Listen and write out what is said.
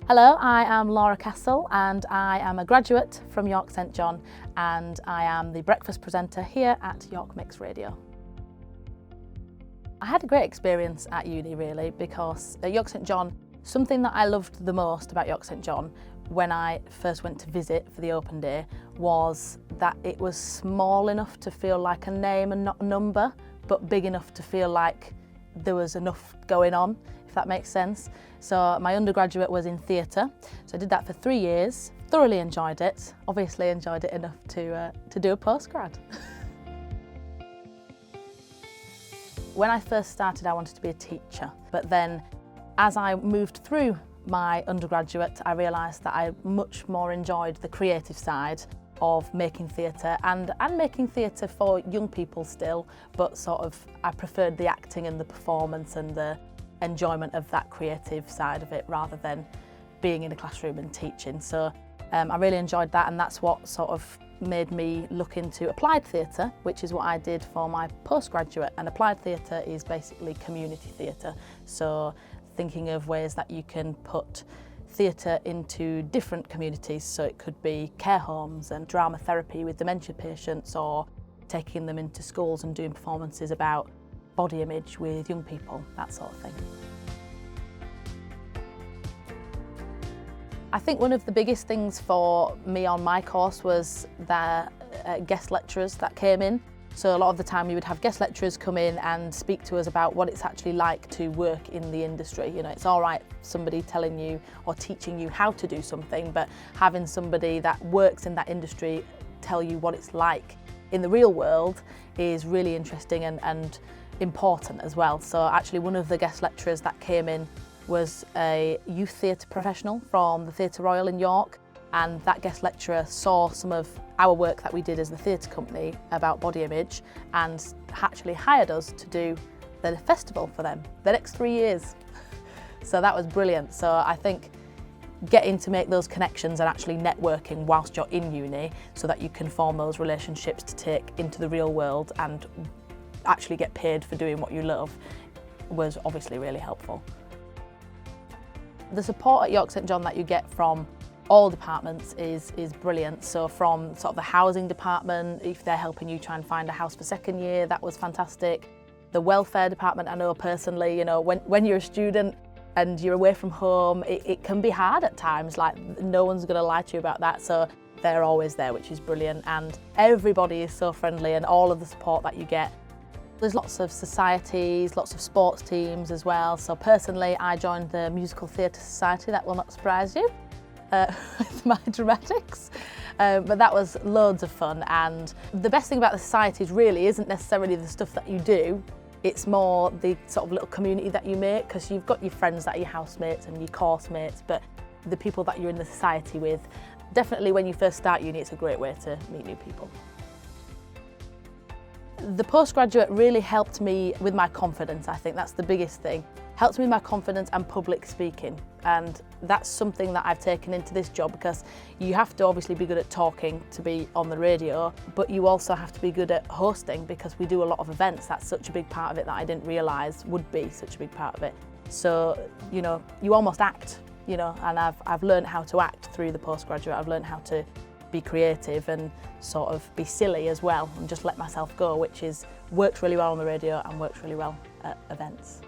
Hello, I am Laura Castle and I am a graduate from York St John and I am the breakfast presenter here at York Mix Radio. I had a great experience at uni really, because at York St John, something that I loved the most about York St John when I first went to visit for the open day was that it was small enough to feel like a name and not a number, but big enough to feel like there was enough going on, if that makes sense. So my undergraduate was in theatre, so I did that for 3 years, thoroughly enjoyed it, obviously enjoyed it enough to do a postgrad. When I first started, I wanted to be a teacher, but then as I moved through my undergraduate, I realised that I much more enjoyed the creative side of making theatre and making theatre for young people still, but sort of I preferred the acting and the performance and the enjoyment of that creative side of it rather than being in a classroom and teaching. So I really enjoyed that, and that's what sort of made me look into applied theatre, which is what I did for my postgraduate. And applied theatre is basically community theatre, so thinking of ways that you can put theatre into different communities, so it could be care homes and drama therapy with dementia patients, or taking them into schools and doing performances about body image with young people, that sort of thing. I think one of the biggest things for me on my course was the guest lecturers that came in. So a lot of the time you would have guest lecturers come in and speak to us about what it's actually like to work in the industry. You know, it's all right somebody telling you or teaching you how to do something, but having somebody that works in that industry tell you what it's like in the real world is really interesting and important as well. So actually one of the guest lecturers that came in was a youth theatre professional from the Theatre Royal in York, and that guest lecturer saw some of our work that we did as the theatre company about body image and actually hired us to do the festival for them the next 3 years. So that was brilliant. So I think getting to make those connections and actually networking whilst you're in uni so that you can form those relationships to take into the real world and actually get paid for doing what you love was obviously really helpful. The support at York St John that you get from all departments is brilliant. So from sort of the housing department, if they're helping you try and find a house for second year, that was fantastic. The welfare department, I know personally, you know, when you're a student and you're away from home, it can be hard at times, like no one's going to lie to you about that. So they're always there, which is brilliant. And everybody is so friendly, and all of the support that you get. There's lots of societies, lots of sports teams as well. So personally, I joined the Musical Theatre Society, that will not surprise you, with my dramatics. But that was loads of fun, and the best thing about the societies really isn't necessarily the stuff that you do, it's more the sort of little community that you make, because you've got your friends that are your housemates and your course mates, but the people that you're in the society with, definitely when you first start uni, it's a great way to meet new people. The postgraduate really helped me with my confidence. I think that's the biggest thing. Helped me with my confidence and public speaking, and that's something that I've taken into this job, because you have to obviously be good at talking to be on the radio, but you also have to be good at hosting, because we do a lot of events. That's such a big part of it that I didn't realise would be such a big part of it. So, you know, you almost act, you know, and I've learned how to act through the postgraduate. I've learned how to be creative and sort of be silly as well and just let myself go, which works really well on the radio and works really well at events.